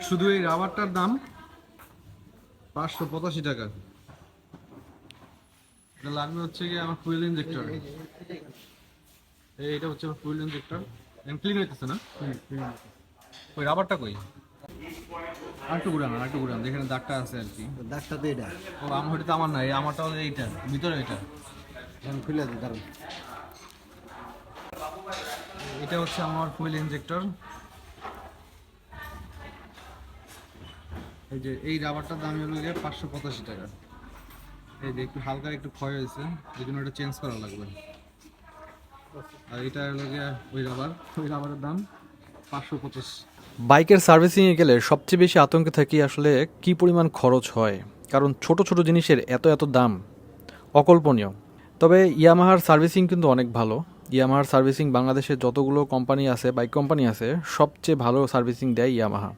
শুধু এই রাবারটার দাম 585 টাকা। এটা লাগবে হচ্ছে গিয়ে আমার ফুয়েল ইনজেক্টর। এইটা হচ্ছে আমার ফুয়েল ইনজেক্টর। ক্লিন হইতেছে না? ওই রাবারটা কই? আর একটু ঘুরান যেখানে দাগটা আছে আর কি। দাগটা তো এটা ও আমার তো আমার না, এই আমারটা হলো এইটা ভিতরে এটা। এখন খুলে দিই দাঁড়ান। এটা হচ্ছে আমার ফুয়েল ইনজেক্টর। এই যে এই রাবারটার দাম হলো গিয়ে 585 টাকা। এই যে একটু হালকা একটু ক্ষয় হয়েছে, এই জন্য এটা চেঞ্জ করা লাগবে। আর এটা হলো গিয়ে ওই রাবারের দাম 525। বাইকের সার্ভিসিংয়ে গেলে সবচেয়ে বেশি আতঙ্কে থাকি আসলে কি পরিমাণ খরচ হয়, কারণ ছোট ছোট জিনিসের এত এত দাম অকল্পনীয়। তবে ইয়ামাহার সার্ভিসিং কিন্তু অনেক ভালো। ইয়ামাহার সার্ভিসিং বাংলাদেশের যতগুলো কোম্পানি আছে, বাইক কোম্পানি আছে, সবচেয়ে ভালো সার্ভিসিং দেয় ইয়ামাহা।